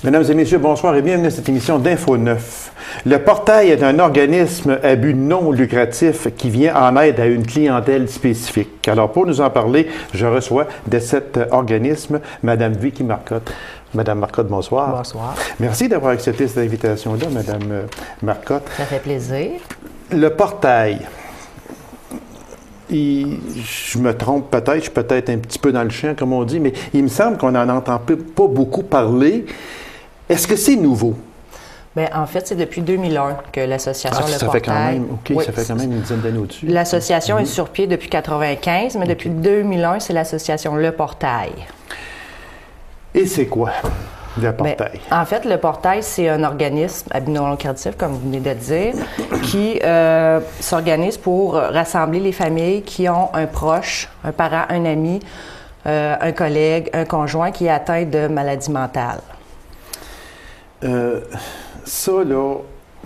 Mesdames et messieurs, bonsoir et bienvenue à cette émission d'Info 9. Le Portail est un organisme à but non lucratif qui vient en aide à une clientèle spécifique. Alors, pour nous en parler, je reçois de cet organisme Mme Vicky Marcotte. Madame Marcotte, bonsoir. Bonsoir. Merci d'avoir accepté cette invitation-là, Madame Marcotte. Ça fait plaisir. Le Portail. Je me trompe peut-être, je suis peut-être un petit peu dans le champ, comme on dit, mais il me semble qu'on n'en entend pas beaucoup parler. Est-ce que c'est nouveau? Bien, en fait, c'est depuis 2001 que l'association Le ça Portail... fait quand même, oui, ça fait quand même une dizaine d'années au-dessus. L'association est sur pied depuis 1995, mais depuis 2001, c'est l'association Le Portail. Et c'est quoi, le Portail? Bien, en fait, Le Portail, c'est un organisme à but non lucratif, comme vous venez de dire, qui s'organise pour rassembler les familles qui ont un proche, un parent, un ami, un collègue, un conjoint qui est atteint de maladie mentale. Ça, là,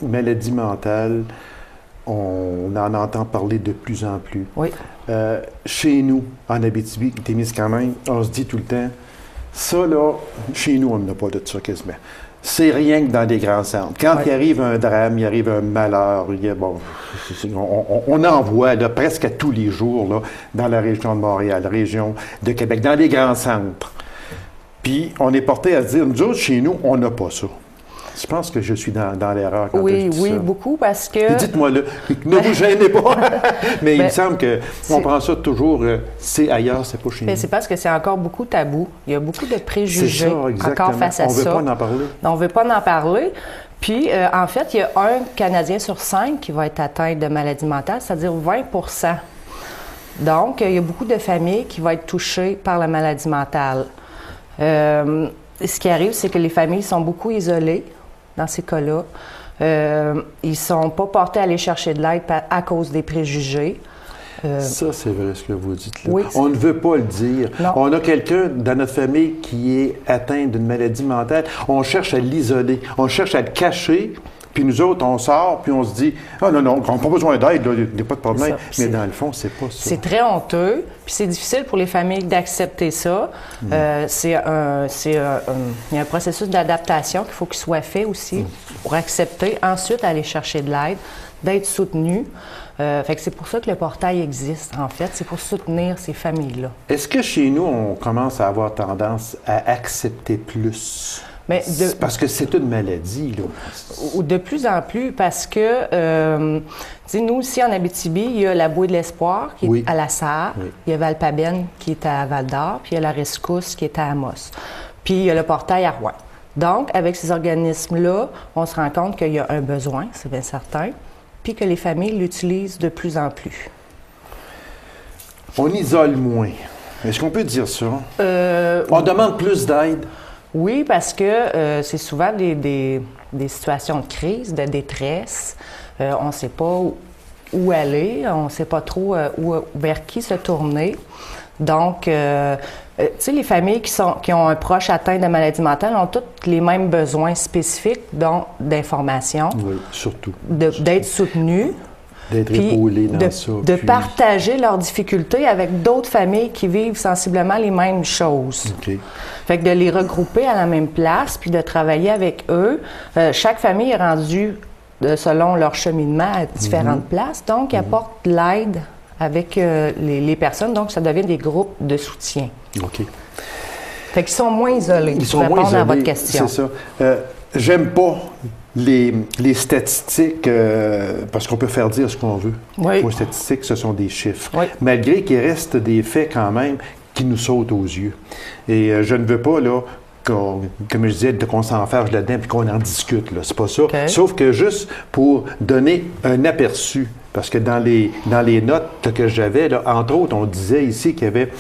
maladie mentale, on en entend parler de plus en plus. Oui. Chez nous, en Abitibi-Témiscamingue, on se dit tout le temps, ça, là, chez nous, on n'a pas de ça quasiment. C'est rien que dans des grands centres. Quand il arrive un drame, il arrive un malheur, on en voit là, presque à tous les jours là, dans la région de Montréal, région de Québec, dans les grands centres. Puis, on est porté à se dire, nous autres, chez nous, on n'a pas ça. Je pense que je suis dans l'erreur quand je dis ça. Oui, beaucoup, parce que... Dites-moi là, ne vous gênez pas. Mais il me semble qu'on prend ça toujours, c'est ailleurs, c'est pas chez nous. C'est parce que c'est encore beaucoup tabou. Il y a beaucoup de préjugés encore face à ça. On ne veut pas en parler. On ne veut pas en parler. Puis, en fait, il y a un Canadien sur 5 qui va être atteint de maladie mentale, c'est-à-dire 20 %. Donc, il y a beaucoup de familles qui vont être touchées par la maladie mentale. Ce qui arrive, c'est que les familles sont beaucoup isolées dans ces cas-là. Ils ne sont pas portés à aller chercher de l'aide à cause des préjugés. Ça, c'est vrai ce que vous dites là. Oui, on ne veut pas le dire. Non. On a quelqu'un dans notre famille qui est atteint d'une maladie mentale. On cherche à l'isoler. On cherche à le cacher. Puis nous autres, on sort, puis on se dit « Ah non, on n'a pas besoin d'aide, il n'y a pas de problème. » Mais dans le fond, c'est pas ça. C'est très honteux, puis c'est difficile pour les familles d'accepter ça. Il y a un processus d'adaptation qu'il faut qu'il soit fait aussi pour accepter, ensuite aller chercher de l'aide, d'être soutenu. Fait que c'est pour ça que le portail existe, en fait. C'est pour soutenir ces familles-là. Est-ce que chez nous, on commence à avoir tendance à accepter plus? Mais parce que c'est une maladie, là. Ou de plus en plus, parce que, nous, ici en Abitibi, il y a la Bouée de l'Espoir qui est à La Sarre, il y a Valpabenne qui est à Val-d'Or, puis il y a la Rescousse qui est à Amos, puis il y a le Portail à Rouen. Donc, avec ces organismes-là, on se rend compte qu'il y a un besoin, c'est bien certain, puis que les familles l'utilisent de plus en plus. On isole moins. Est-ce qu'on peut dire ça? On demande plus d'aide? Oui, parce que c'est souvent des situations de crise, de détresse. On ne sait pas où aller, on ne sait pas trop vers qui se tourner. Donc, tu sais, les familles qui ont un proche atteint de maladie mentale ont toutes les mêmes besoins spécifiques, donc d'information. Oui, surtout. D'être soutenues. D'être épaulé dans ça. De partager leurs difficultés avec d'autres familles qui vivent sensiblement les mêmes choses. OK. Fait que de les regrouper à la même place, puis de travailler avec eux. Chaque famille est rendue selon leur cheminement à différentes places, donc ils apportent l'aide avec les personnes, donc ça devient des groupes de soutien. OK. Fait qu'ils sont moins isolés. Ils sont moins isolés, à votre question. C'est ça. J'aime pas les statistiques, parce qu'on peut faire dire ce qu'on veut. Oui. Les statistiques, ce sont des chiffres. Oui. Malgré qu'il reste des faits quand même qui nous sautent aux yeux. Et je ne veux pas, là, comme je disais, qu'on s'enferme là-dedans et qu'on en discute. Là. C'est pas ça. Okay. Sauf que juste pour donner un aperçu, parce que dans les notes que j'avais, là, entre autres, on disait ici qu'il y avait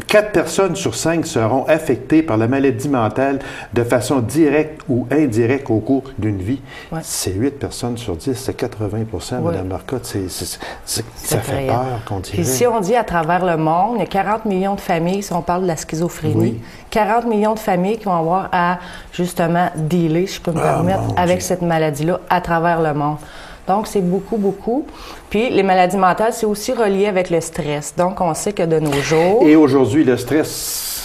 4 personnes sur 5 seront affectées par la maladie mentale de façon directe ou indirecte au cours d'une vie. Ouais. C'est 8 personnes sur 10, c'est 80 %, Mme Marcotte. Ça fait peur qu'on dirait. Puis si on dit à travers le monde, il y a 40 millions de familles, si on parle de la schizophrénie, 40 millions de familles qui vont avoir à, justement, dealer, si je peux me permettre, avec cette maladie-là à travers le monde. Donc, c'est beaucoup, beaucoup. Puis, les maladies mentales, c'est aussi relié avec le stress. Donc, on sait que de nos jours... Et aujourd'hui, le stress,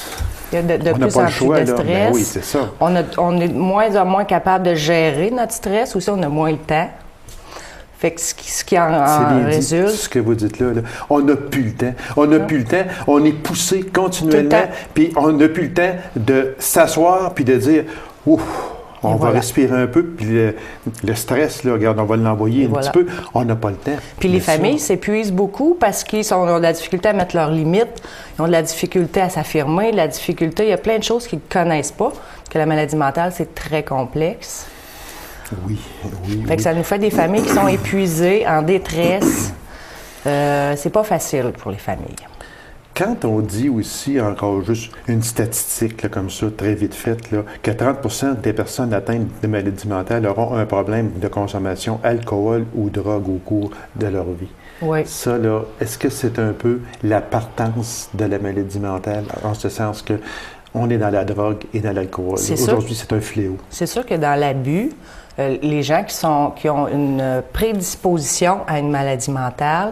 Il y a de On n'a plus pas en le plus choix, de là. stress. Ben oui, c'est ça. On est de moins en moins capable de gérer notre stress. Aussi, on a moins le temps. Fait que ce qui C'est bien dit, résulte... ce que vous dites là. On n'a plus le temps. On n'a plus le temps. On est poussé continuellement. Puis on n'a plus le temps de s'asseoir puis de dire « Ouf, on va respirer un peu. » Puis le stress, là, regarde, on va l'envoyer un petit peu. On n'a pas le temps. Puis les familles s'épuisent beaucoup parce qu'ils ont de la difficulté à mettre leurs limites. Ils ont de la difficulté à s'affirmer, de la difficulté... Il y a plein de choses qu'ils ne connaissent pas. Que la maladie mentale, c'est très complexe. Oui. Fait que ça nous fait des familles qui sont épuisées, en détresse. C'est pas facile pour les familles. Quand on dit aussi, encore juste une statistique là, comme ça, très vite faite, là, que 30 des personnes atteintes de maladies mentales auront un problème de consommation alcool ou drogue au cours de leur vie. Oui. Ça, là, est-ce que c'est un peu la partance de la maladie mentale, en ce sens que on est dans la drogue et dans l'alcool? Aujourd'hui, c'est un fléau. C'est sûr que dans l'abus, les gens qui ont une prédisposition à une maladie mentale,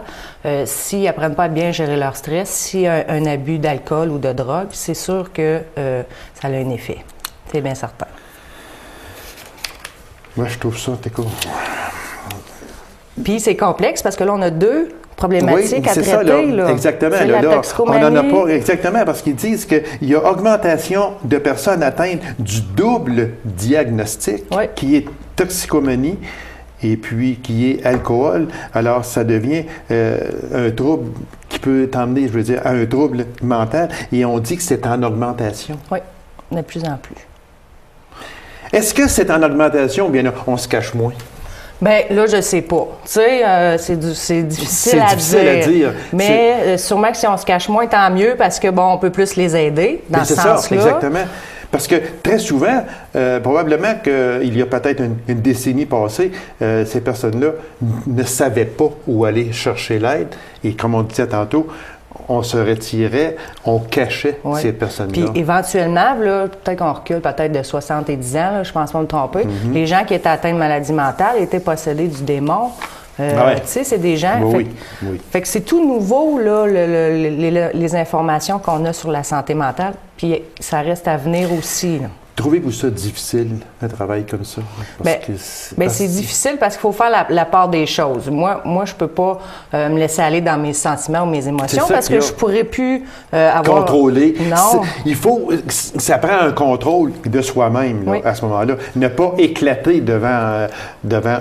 s'ils n'apprennent pas à bien gérer leur stress, s'il y a un abus d'alcool ou de drogue, c'est sûr que ça a un effet. C'est bien certain. Moi, je trouve ça, t'es cool. Puis c'est complexe parce que là, on a deux problématiques à traiter. Ça, là. Exactement. C'est là, la toxicomanie. On n'en a pas exactement parce qu'ils disent qu'il y a augmentation de personnes atteintes du double diagnostic qui est toxicomanie et puis qui est alcool. Alors, ça devient un trouble qui peut t'emmener, je veux dire, à un trouble mental et on dit que c'est en augmentation. Oui, de plus en plus. Est-ce que c'est en augmentation ou bien on se cache moins? Bien, là, je sais pas. Tu sais, c'est difficile à dire. Mais sûrement que si on se cache moins, tant mieux, parce que, bon, on peut plus les aider dans ce sens-là. C'est ça, exactement. Parce que très souvent, probablement qu'il y a peut-être une décennie passée, ces personnes-là ne savaient pas où aller chercher l'aide. Et comme on disait tantôt, on se retirait, on cachait ces personnes-là. Puis éventuellement, là, peut-être qu'on recule peut-être de 70 ans, là, je pense pas me tromper, les gens qui étaient atteints de maladie mentale étaient possédés du démon. Tu sais, c'est des gens... Fait que c'est tout nouveau, là, les informations qu'on a sur la santé mentale, puis ça reste à venir aussi, là. Trouvez-vous ça difficile, un travail comme ça? C'est difficile parce qu'il faut faire la part des choses. Moi je peux pas me laisser aller dans mes sentiments ou mes émotions parce que je pourrais plus avoir... Contrôler. Non. Il faut... Ça prend un contrôle de soi-même à ce moment-là. Ne pas éclater devant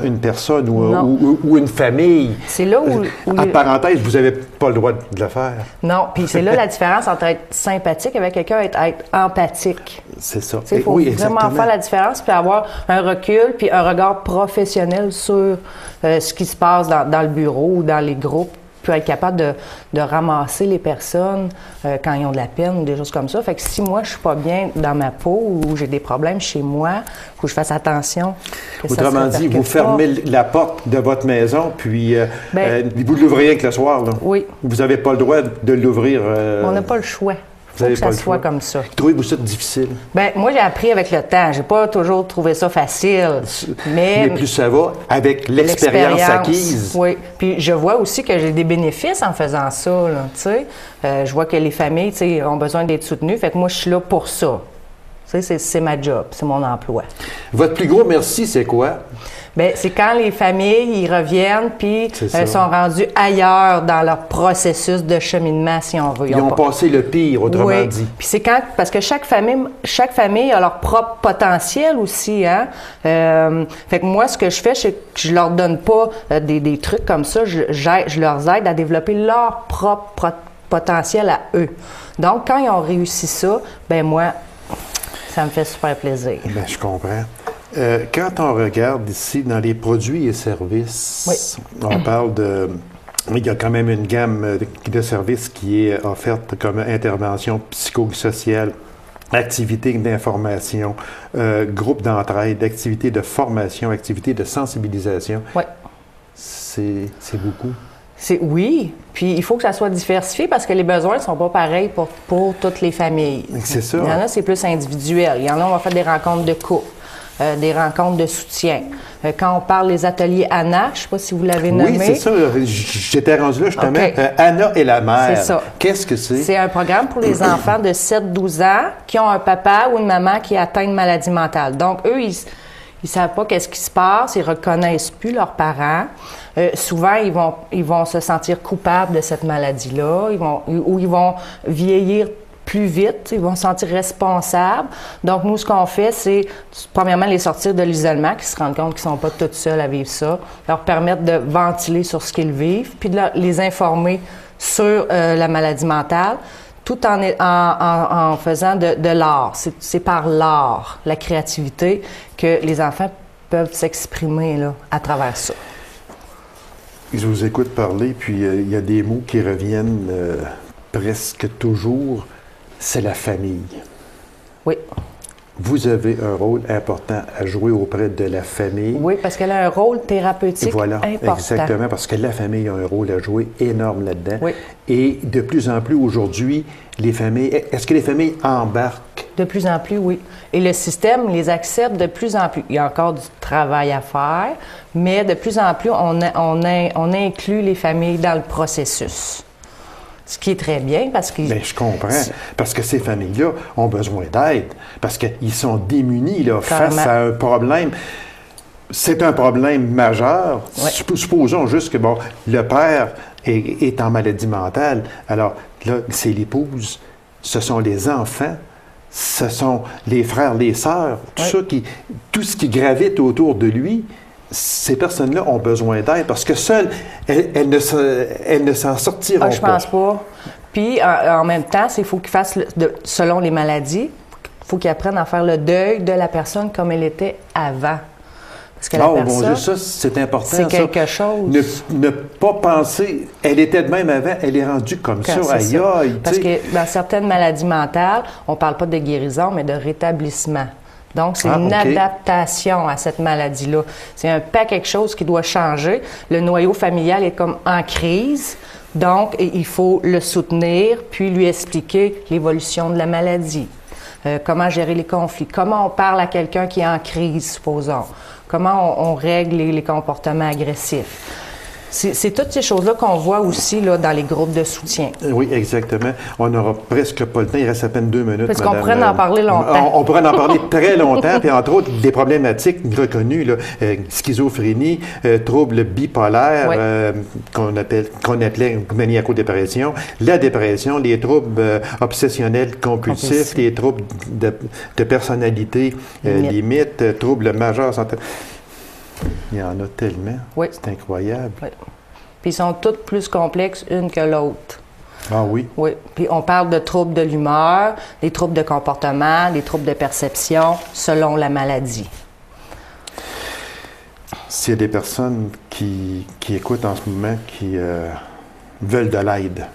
une personne ou une famille. C'est là où... En parenthèse, vous n'avez pas le droit de le faire. Non, puis c'est là la différence entre être sympathique avec quelqu'un et être empathique. C'est ça. Il faut vraiment faire la différence, puis avoir un recul, puis un regard professionnel sur ce qui se passe dans le bureau ou dans les groupes, puis être capable de ramasser les personnes quand ils ont de la peine ou des choses comme ça. Fait que si moi, je suis pas bien dans ma peau ou j'ai des problèmes chez moi, il faut que je fasse attention. Autrement dit, vous fermez la porte de votre maison, puis vous l'ouvrez avec le soir. Là. Oui. Vous n'avez pas le droit de l'ouvrir. On n'a pas le choix. Il faut que ça soit comme ça. Trouvez-vous ça difficile? Bien, moi, j'ai appris avec le temps. J'ai pas toujours trouvé ça facile. Mais plus ça va, avec l'expérience acquise. Oui. Puis je vois aussi que j'ai des bénéfices en faisant ça. Là, je vois que les familles ont besoin d'être soutenues. Fait que moi, je suis là pour ça. C'est ma job, c'est mon emploi. Votre plus gros merci, c'est quoi? Bien, c'est quand les familles, ils reviennent puis sont rendus ailleurs dans leur processus de cheminement, si on veut. Ils ont passé le pire, autrement dit. Puis c'est parce que chaque famille a leur propre potentiel aussi, hein. Fait que moi, ce que je fais, c'est que je leur donne pas des trucs comme ça. Je leur aide à développer leur propre potentiel à eux. Donc, quand ils ont réussi ça, ben moi, ça me fait super plaisir. Bien, je comprends. Quand on regarde ici dans les produits et services, on parle de... Il y a quand même une gamme de services qui est offerte comme intervention psychosociale, activités d'information, groupe d'entraide, activités de formation, activités de sensibilisation. Oui. C'est beaucoup. Oui, puis il faut que ça soit diversifié parce que les besoins ne sont pas pareils pour toutes les familles. C'est ça. Il y en a, c'est plus individuel. Il y en a, on va faire des rencontres de couple. des rencontres de soutien. Quand on parle des ateliers Anna, je ne sais pas si vous l'avez nommé. Oui, c'est ça. J'étais rendu là justement. Okay. Anna et la mère. C'est ça. Qu'est-ce que c'est? C'est un programme pour les enfants de 7-12 ans qui ont un papa ou une maman qui est atteint de maladie mentale. Donc, eux, ils ne savent pas qu'est-ce qui se passe, ils ne reconnaissent plus leurs parents. Souvent, ils vont se sentir coupables de cette maladie-là, ils vont vieillir plus vite, ils vont se sentir responsables. Donc, nous, ce qu'on fait, c'est, premièrement, les sortir de l'isolement, qu'ils se rendent compte qu'ils ne sont pas toutes seuls à vivre ça, leur permettre de ventiler sur ce qu'ils vivent, puis de les informer sur la maladie mentale, tout en faisant de l'art. C'est par l'art, la créativité, que les enfants peuvent s'exprimer là, à travers ça. Je vous écoute parler, puis il y a des mots qui reviennent presque toujours. C'est la famille. Oui. Vous avez un rôle important à jouer auprès de la famille. Oui, parce qu'elle a un rôle thérapeutique voilà, important. Exactement, parce que la famille a un rôle à jouer énorme là-dedans. Oui. Et de plus en plus aujourd'hui, les familles, est-ce que les familles embarquent? De plus en plus, oui. Et le système les accepte de plus en plus. Il y a encore du travail à faire, mais de plus en plus, on inclut les familles dans le processus. Ce qui est très bien parce que... Bien, je comprends. Parce que ces familles-là ont besoin d'aide. Parce qu'ils sont démunis là, face à un problème. C'est un problème majeur. Ouais. Supposons juste que le père est en maladie mentale. Alors là, c'est l'épouse, ce sont les enfants, ce sont les frères, les sœurs, tout ce qui gravite autour de lui. Ces personnes-là ont besoin d'aide parce que seules, elles ne s'en sortiront pas. Je pense pas. Puis, en même temps, il faut qu'ils fassent, selon les maladies, il faut qu'ils apprennent à faire le deuil de la personne comme elle était avant. Parce que la personne, bon Dieu, ça, c'est important. C'est quelque chose. Ne pas penser, elle était de même avant, elle est rendue comme ça. Aïe, aïe. Parce que dans certaines maladies mentales, on ne parle pas de guérison, mais de rétablissement. Donc, c'est une adaptation à cette maladie-là. C'est un paquet de choses qui doit changer. Le noyau familial est comme en crise. Donc, il faut le soutenir, puis lui expliquer l'évolution de la maladie. Comment gérer les conflits. Comment on parle à quelqu'un qui est en crise, supposons. Comment on règle les comportements agressifs. C'est toutes ces choses-là qu'on voit aussi là, dans les groupes de soutien. Oui, exactement. On n'aura presque pas le temps. Il reste à peine 2 minutes. Parce qu'on pourrait en parler longtemps. On pourrait en parler très longtemps. Puis entre autres, des problématiques reconnues, là, schizophrénie, troubles bipolaires, qu'on appelait maniaco-dépression, la dépression, les troubles obsessionnels compulsifs, les troubles de personnalité limite, troubles majeurs. Il y en a tellement. Oui. C'est incroyable. Oui. Puis ils sont toutes plus complexes une que l'autre. Ah oui? Oui. Puis on parle de troubles de l'humeur, des troubles de comportement, des troubles de perception, selon la maladie. S'il y a des personnes qui écoutent en ce moment, qui veulent de l'aide,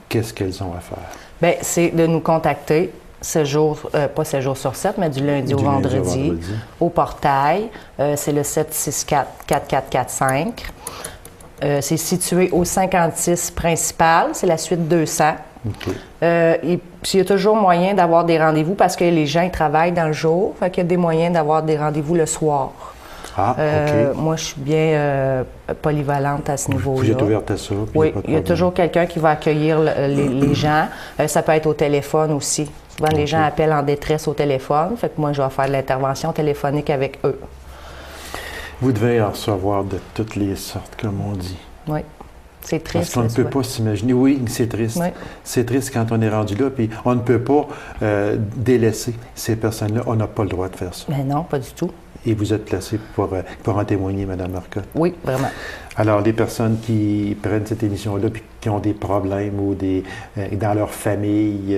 qu'est-ce qu'elles ont à faire? Bien, c'est de nous contacter. 7 jours, pas 7 jours sur 7, mais du lundi au vendredi, au portail. C'est le 764-4445. C'est situé au 56 principal, c'est la suite 200. Okay. Il y a toujours moyen d'avoir des rendez-vous parce que les gens ils travaillent dans le jour, fait qu'il y a des moyens d'avoir des rendez-vous le soir. Ah, OK. Moi, je suis bien polyvalente à ce niveau-là. Vous êtes ouverte à ça? Oui, il y a toujours quelqu'un qui va accueillir les gens. Ça peut être au téléphone aussi. Souvent, les gens appellent en détresse au téléphone. Fait que moi, je vais faire de l'intervention téléphonique avec eux. Vous devez en recevoir de toutes les sortes, comme on dit. Oui. C'est triste. Parce qu'on ne peut pas s'imaginer. Oui, c'est triste. Oui. C'est triste quand on est rendu là. Puis on ne peut pas délaisser ces personnes-là. On n'a pas le droit de faire ça. Mais non, pas du tout. Et vous êtes placée pour en témoigner, Mme Marcotte. Oui, vraiment. Alors, les personnes qui prennent cette émission-là et qui ont des problèmes ou dans leur famille,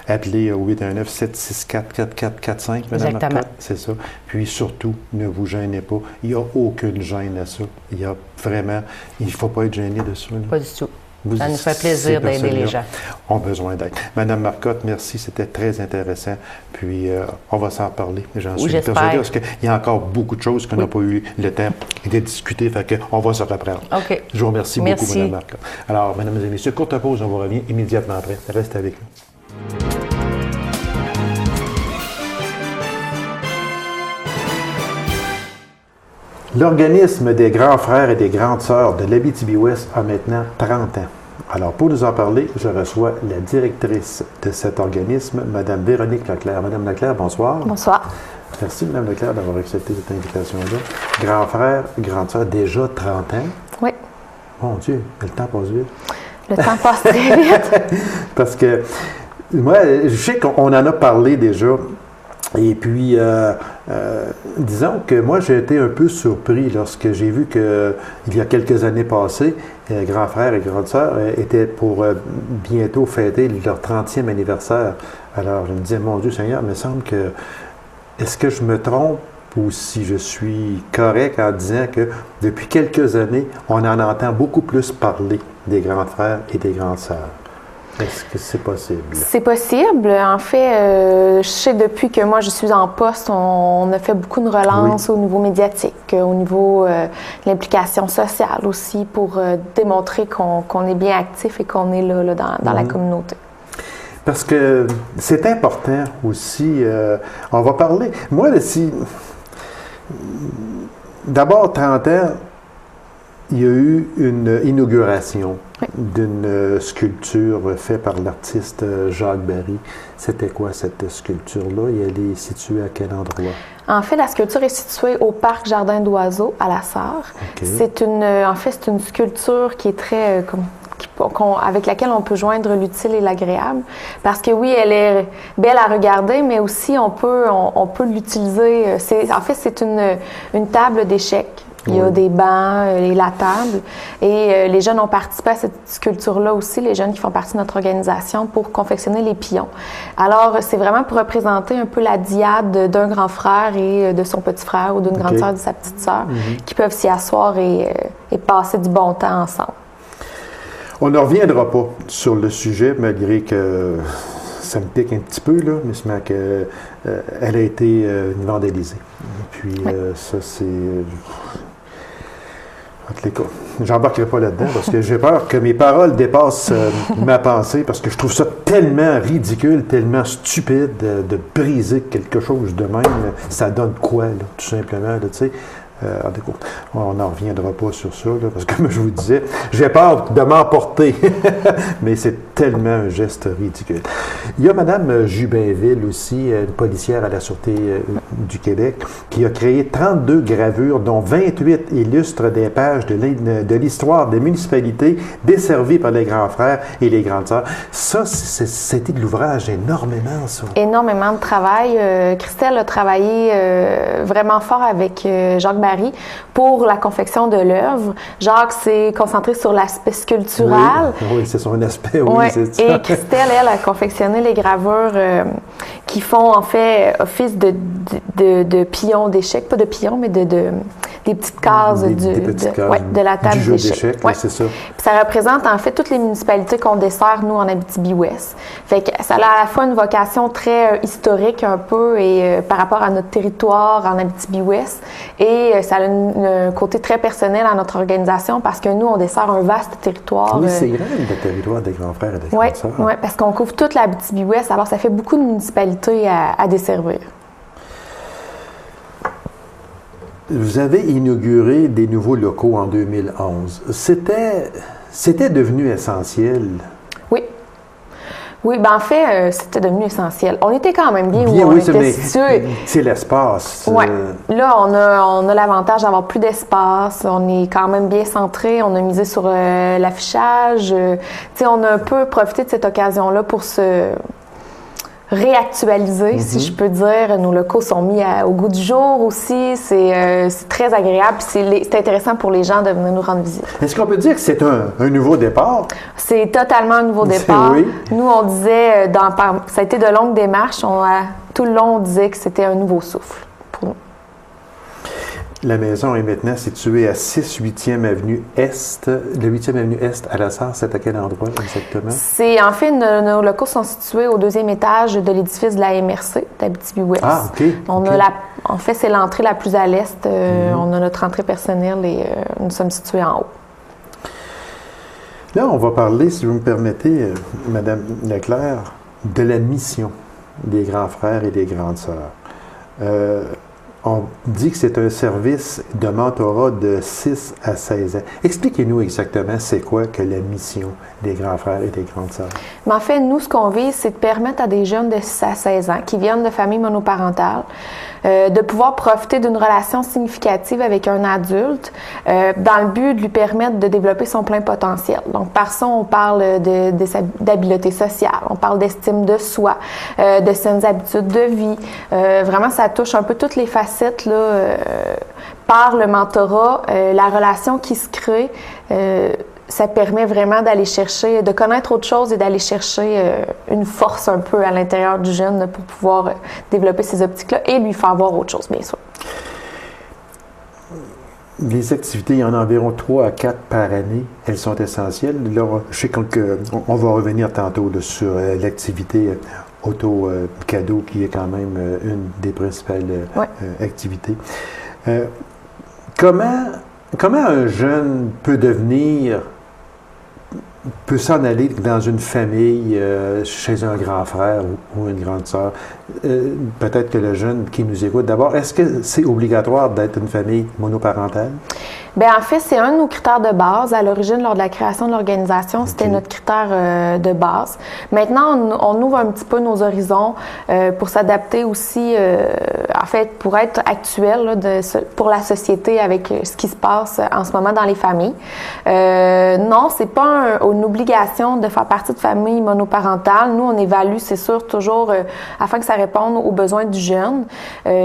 appelez au 819-764-4445, Mme Marcotte. C'est ça. Puis surtout, ne vous gênez pas. Il n'y a aucune gêne à ça. Il y a vraiment... Il ne faut pas être gêné de ça. Là. Pas du tout. Ça nous fait plaisir d'aider les gens. Ont besoin d'aide. Madame Marcotte, merci, c'était très intéressant. Puis, on va s'en reparler. J'en suis persuadée parce qu'il y a encore beaucoup de choses qu'on n'a pas eu le temps de discuter. Fait qu'on va se reprendre. OK. Je vous remercie beaucoup, Madame Marcotte. Alors, mesdames et messieurs, courte pause, on vous revient immédiatement après. Restez avec nous. L'organisme des grands frères et des grandes sœurs de l'Abitibi-Ouest a maintenant 30 ans. Alors, pour nous en parler, je reçois la directrice de cet organisme, Mme Véronique Leclerc. Mme Leclerc, bonsoir. Bonsoir. Merci, Mme Leclerc, d'avoir accepté cette invitation-là. Grand frère, grande sœur, déjà 30 ans. Oui. Mon Dieu, le temps passe vite. Le temps passe très vite. Parce que, moi, je sais qu'on en a parlé déjà. Et puis, disons que moi, j'ai été un peu surpris lorsque j'ai vu qu'il y a quelques années passées, grand frère et grande sœur étaient pour bientôt fêter leur 30e anniversaire. Alors, je me disais, mon Dieu Seigneur, il me semble que, est-ce que je me trompe ou si je suis correct en disant que depuis quelques années, on en entend beaucoup plus parler des grands frères et des grandes sœurs? Est-ce que c'est possible? C'est possible. En fait, je sais depuis que moi je suis en poste, on a fait beaucoup de relances au niveau médiatique, au niveau de l'implication sociale aussi pour démontrer qu'on est bien actif et qu'on est là dans la communauté. Parce que c'est important aussi. On va parler. Moi, d'abord, 30 ans, il y a eu une inauguration d'une sculpture faite par l'artiste Jacques Barry. C'était quoi cette sculpture-là et elle est située à quel endroit? En fait, la sculpture est située au Parc Jardin d'Oiseaux à La Sarre. Okay. C'est une sculpture qui est très avec laquelle on peut joindre l'utile et l'agréable. Parce que oui, elle est belle à regarder, mais aussi on peut l'utiliser. En fait, c'est une table d'échecs. Il y a des bancs et la table. Et les jeunes ont participé à cette sculpture-là aussi, les jeunes qui font partie de notre organisation, pour confectionner les pions. Alors, c'est vraiment pour représenter un peu la dyade d'un grand frère et de son petit frère ou d'une grande sœur de sa petite sœur, qui peuvent s'y asseoir et passer du bon temps ensemble. On ne reviendra pas sur le sujet, malgré que ça me pique un petit peu, là, mais c'est qu'elle a été vandalisée. Puis ça, c'est... En tous les cas, j'embarquerai pas là-dedans parce que j'ai peur que mes paroles dépassent ma pensée parce que je trouve ça tellement ridicule, tellement stupide de briser quelque chose de même. Ça donne quoi, là, tout simplement, là, tu sais? On n'en reviendra pas sur ça, là, parce que comme je vous disais, j'ai peur de m'emporter, mais c'est tellement un geste ridicule. Il y a Mme Jubinville aussi, une policière à la Sûreté du Québec, qui a créé 32 gravures, dont 28 illustrent des pages de l'histoire des municipalités desservies par les grands frères et les grandes sœurs. Ça, c'était de l'ouvrage énormément, ça. Énormément de travail. Christelle a travaillé vraiment fort avec Jacques Barry pour la confection de l'œuvre. Jacques s'est concentré sur l'aspect sculptural. Oui, c'est son aspect, oui, c'est ça. Et Christelle, elle, a confectionné les gravures qui font en fait office de pions d'échecs, pas de pions, mais des petites cases de la table d'échecs. C'est ça. Puis ça représente en fait toutes les municipalités qu'on dessert, nous, en Abitibi-Ouest. Fait que ça a à la fois une vocation très historique un peu et par rapport à notre territoire en Abitibi-Ouest et ça a un côté très personnel à notre organisation parce que nous, on dessert un vaste territoire. Oui, c'est grand le territoire des grands frères et des grandes sœurs. Oui, parce qu'on couvre toute l'Abitibi-Ouest, alors ça fait beaucoup de municipalités à desservir. Vous avez inauguré des nouveaux locaux en 2011. C'était devenu essentiel. Oui, en fait, c'était devenu essentiel. On était quand même bien où on était situé. C'est l'espace. Oui. Là, on a l'avantage d'avoir plus d'espace. On est quand même bien centré. On a misé sur l'affichage. On a un peu profité de cette occasion-là pour se réactualiser, si je peux dire. Nos locaux sont mis au goût du jour aussi. C'est très agréable. C'est intéressant pour les gens de venir nous rendre visite. Est-ce qu'on peut dire que c'est un nouveau départ? C'est totalement un nouveau départ. Oui. Nous, on disait, ça a été de longues démarches. Tout le long, on disait que c'était un nouveau souffle pour nous. La maison est maintenant située à 6 8e Avenue Est. Le 8e Avenue Est à La Sarre, c'est à quel endroit exactement? En fait, nos locaux sont situés au 2e étage de l'édifice de la MRC d'Abitibi-Ouest. Ah, OK. En fait, c'est l'entrée la plus à l'est. On a notre entrée personnelle et nous sommes situés en haut. Là, on va parler, si vous me permettez, Mme Leclerc, de la mission des grands frères et des grandes sœurs. on dit que c'est un service de mentorat de 6 à 16 ans. Expliquez-nous exactement c'est quoi que la mission des grands frères et des grandes sœurs. Mais en fait, nous, ce qu'on vise, c'est de permettre à des jeunes de 6 à 16 ans qui viennent de familles monoparentales de pouvoir profiter d'une relation significative avec un adulte dans le but de lui permettre de développer son plein potentiel. Donc, par ça, on parle d'habileté sociale, on parle d'estime de soi, de saines habitudes de vie. Vraiment, ça touche un peu toutes les facettes là, par le mentorat, la relation qui se crée. Ça permet vraiment d'aller chercher, de connaître autre chose et d'aller chercher une force un peu à l'intérieur du jeune pour pouvoir développer ces optiques-là et lui faire voir autre chose, bien sûr. Les activités, il y en a environ 3 à 4 par année. Elles sont essentielles. Là, je sais qu'on va revenir tantôt là, sur l'activité auto-cadeau qui est quand même une des principales activités. Comment un jeune peut s'en aller dans une famille, chez un grand frère ou une grande sœur? Peut-être que le jeune qui nous écoute, d'abord, est-ce que c'est obligatoire d'être une famille monoparentale? Bien, en fait, c'est un de nos critères de base. À l'origine, lors de la création de l'organisation, c'était notre critère de base. Maintenant, on ouvre un petit peu nos horizons pour s'adapter aussi, en fait, pour être actuel là, pour la société avec ce qui se passe en ce moment dans les familles. Non, c'est pas une obligation de faire partie de famille monoparentale. Nous, on évalue, c'est sûr, toujours afin que ça réponde aux besoins du jeune.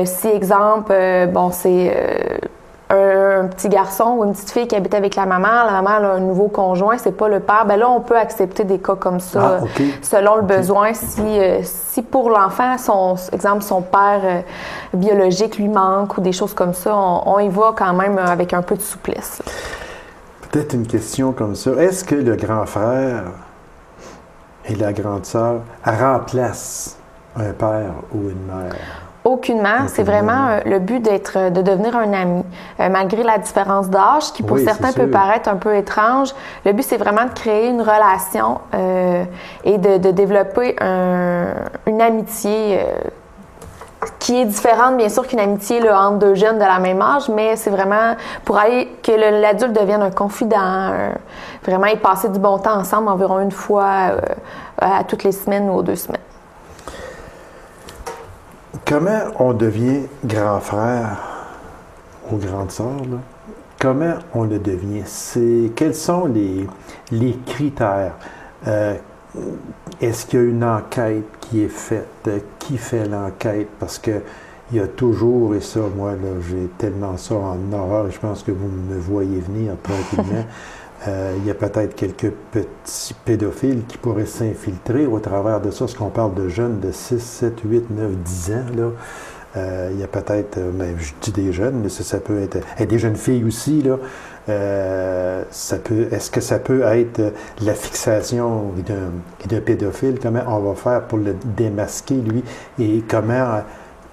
Si, exemple, c'est un petit garçon ou une petite fille qui habite avec la maman elle a un nouveau conjoint, c'est pas le père, bien là, on peut accepter des cas comme ça selon le besoin. Si pour l'enfant, son père biologique lui manque ou des choses comme ça, on y va quand même avec un peu de souplesse. Peut-être une question comme ça. Est-ce que le grand frère et la grande sœur remplacent un père ou une mère? Aucunement. C'est vraiment le but de devenir un ami. Malgré la différence d'âge, qui pour certains peut paraître un peu étrange, le but, c'est vraiment de créer une relation et de développer une amitié qui est différente, bien sûr, qu'une amitié là, entre deux jeunes de la même âge, mais c'est vraiment pour aller que l'adulte devienne un confident, vraiment y passer du bon temps ensemble environ une fois à toutes les semaines ou aux 2 semaines. Comment on devient grand frère aux grandes sœurs? Là? Comment on le devient? Quels sont les critères? Est-ce qu'il y a une enquête qui est faite? Qui fait l'enquête? Parce qu'il y a toujours, et ça, moi, là, j'ai tellement ça en horreur, et je pense que vous me voyez venir tranquillement. Il y a peut-être quelques petits pédophiles qui pourraient s'infiltrer au travers de ça. Parce qu'on parle de jeunes de 6, 7, 8, 9, 10 ans, là. Il y a peut-être, je dis des jeunes, mais ça peut être des jeunes filles aussi, là. Est-ce que ça peut être la fixation d'un pédophile? Comment on va faire pour le démasquer, lui? Et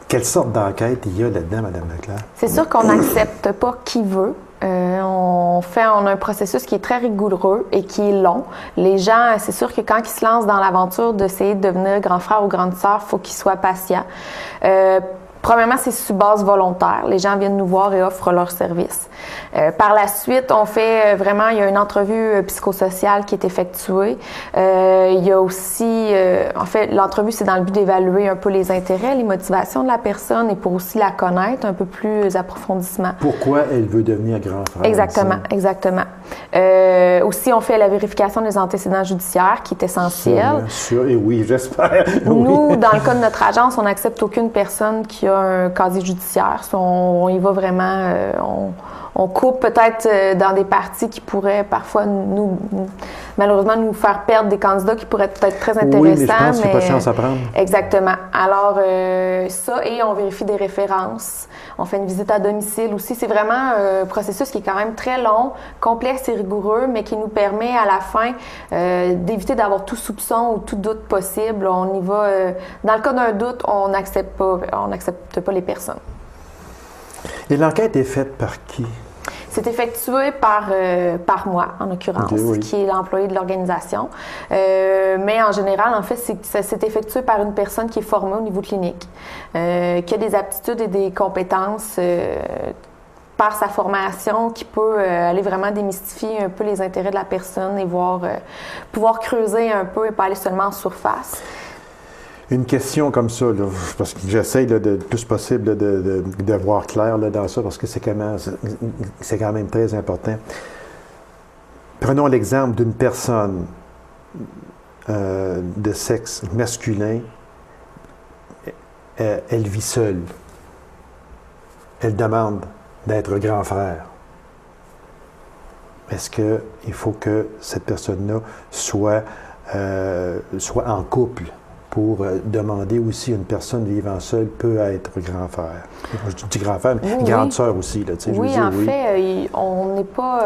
quelle sorte d'enquête il y a là-dedans, Mme Leclerc? C'est sûr qu'on n'accepte pas qui veut. On a un processus qui est très rigoureux et qui est long. Les gens, c'est sûr que quand ils se lancent dans l'aventure d'essayer de devenir grand frère ou grande sœur, il faut qu'ils soient patients. Premièrement, c'est sur base volontaire. Les gens viennent nous voir et offrent leur service. Par la suite, on fait vraiment, il y a une entrevue psychosociale qui est effectuée. Il y a aussi, en fait, l'entrevue, c'est dans le but d'évaluer un peu les intérêts, les motivations de la personne et pour aussi la connaître un peu plus approfondissement. Pourquoi elle veut devenir grand frère? Exactement. Aussi, on fait la vérification des antécédents judiciaires qui est essentielle. Bien sûr, et oui, j'espère. Nous, dans le cas de notre agence, on n'accepte aucune personne qui a un casier judiciaire. On y va vraiment, on coupe peut-être dans des parties qui pourraient parfois malheureusement nous faire perdre des candidats qui pourraient être très intéressants. Oui, mais je pense qu'il n'y a pas de chance à prendre. Exactement. Alors, ça, et on vérifie des références. On fait une visite à domicile aussi. C'est vraiment un processus qui est quand même très long, complexe et rigoureux, mais qui nous permet à la fin d'éviter d'avoir tout soupçon ou tout doute possible. On y va. Dans le cas d'un doute, on n'accepte pas les personnes. Et l'enquête est faite par qui? C'est effectué par moi, en l'occurrence, qui est l'employé de l'organisation. Mais en général, en fait, c'est effectué par une personne qui est formée au niveau clinique, qui a des aptitudes et des compétences par sa formation, qui peut aller vraiment démystifier un peu les intérêts de la personne et pouvoir creuser un peu et pas aller seulement en surface. Une question comme ça, là, parce que j'essaie le plus possible de voir clair là, dans ça, parce que c'est quand même très important. Prenons l'exemple d'une personne de sexe masculin. Elle vit seule. Elle demande d'être grand frère. Est-ce qu'il faut que cette personne-là soit en couple pour demander aussi une personne vivant seule peut être grand frère? Je dis grand frère, mais grande sœur aussi. Là, oui, fait, on n'est pas...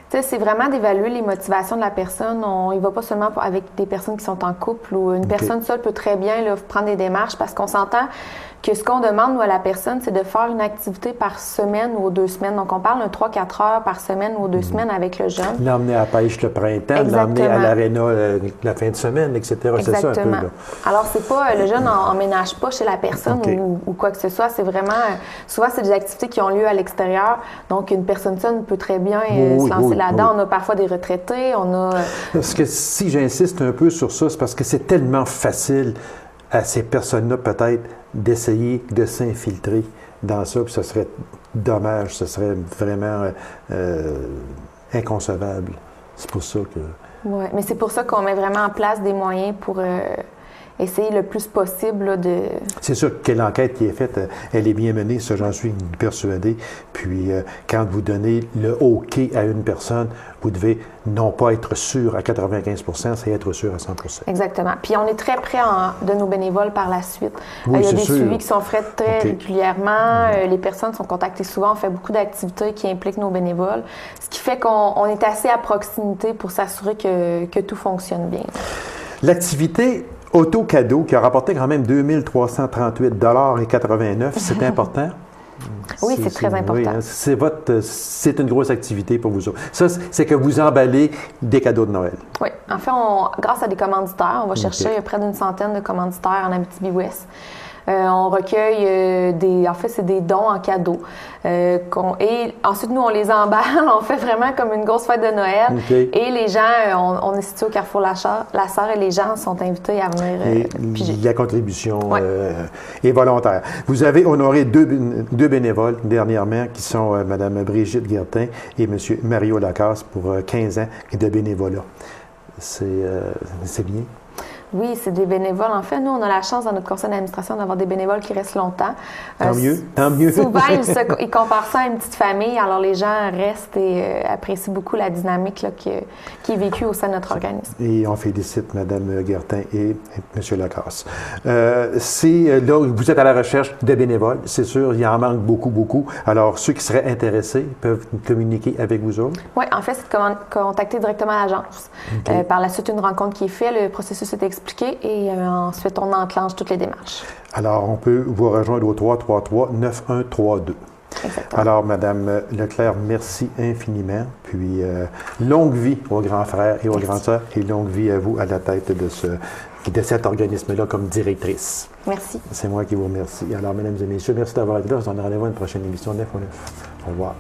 c'est vraiment d'évaluer les motivations de la personne. On y va pas seulement avec des personnes qui sont en couple ou une personne seule peut très bien là, prendre des démarches parce qu'on s'entend que ce qu'on demande nous, à la personne, c'est de faire une activité par semaine ou aux 2 semaines. Donc, on parle de 3-4 heures par semaine ou aux 2 semaines avec le jeune. L'emmener à la pêche le printemps, l'emmener à l'aréna la fin de semaine, etc. C'est ça un peu, là. Alors, c'est pas, le jeune n'emménage pas chez la personne ou quoi que ce soit. C'est vraiment, souvent, c'est des activités qui ont lieu à l'extérieur. Donc, une personne seule peut très bien se lancer là-dedans. On a parfois des retraités, on a... Parce que si j'insiste un peu sur ça, c'est parce que c'est tellement facile à ces personnes-là, peut-être, d'essayer de s'infiltrer dans ça, puis ce serait dommage, ce serait vraiment inconcevable. C'est pour ça que... Oui, mais c'est pour ça qu'on met vraiment en place des moyens pour essayer le plus possible là, de... C'est sûr que l'enquête qui est faite, elle est bien menée, ça j'en suis persuadé. Puis quand vous donnez le OK à une personne, vous devez non pas être sûr à 95%, c'est être sûr à 100%. Exactement. Puis on est très près de nos bénévoles par la suite. Il y a des suivis qui sont faits très régulièrement. Les personnes sont contactées souvent. On fait beaucoup d'activités qui impliquent nos bénévoles, ce qui fait qu'on est assez à proximité pour s'assurer que tout fonctionne bien. L'activité auto-cadeau qui a rapporté quand même 2338,89 $, c'est important? Oui, c'est très important. Oui, hein, c'est une grosse activité pour vous autres. Ça, c'est que vous emballez des cadeaux de Noël. Oui. En fait, grâce à des commanditaires, on va chercher près d'une centaine de commanditaires en Abitibi-Ouest. On recueille c'est des dons en cadeau. Et ensuite, nous, on les emballe. On fait vraiment comme une grosse fête de Noël. Et les gens, on est situé au Carrefour La Sarre et les gens sont invités à venir piger. La contribution est volontaire. Vous avez honoré deux bénévoles dernièrement qui sont Mme Brigitte Guertin et M. Mario Lacasse pour 15 ans de bénévolat. C'est bien. Oui, c'est des bénévoles. En fait, nous, on a la chance dans notre conseil d'administration d'avoir des bénévoles qui restent longtemps. Tant mieux, tant mieux. Souvent, ils comparent ça à une petite famille. Alors, les gens restent et apprécient beaucoup la dynamique là, qui est vécue au sein de notre organisme. Et on félicite Mme Guertin et M. Lacasse. Là, vous êtes à la recherche de bénévoles. C'est sûr, il en manque beaucoup, beaucoup. Alors, ceux qui seraient intéressés peuvent communiquer avec vous autres? Oui, en fait, c'est de contacter directement l'agence. Par la suite, une rencontre qui est faite, le processus est expliqué et ensuite, on enclenche toutes les démarches. Alors, on peut vous rejoindre au 333-9132. Exactement. Alors, Mme Leclerc, merci infiniment. Puis, longue vie aux grands frères et aux grandes sœurs et longue vie à vous à la tête de cet organisme-là comme directrice. Merci. C'est moi qui vous remercie. Alors, mesdames et messieurs, merci d'avoir été là. On se donne rendez-vous à une prochaine émission de 9 au 9. Au revoir.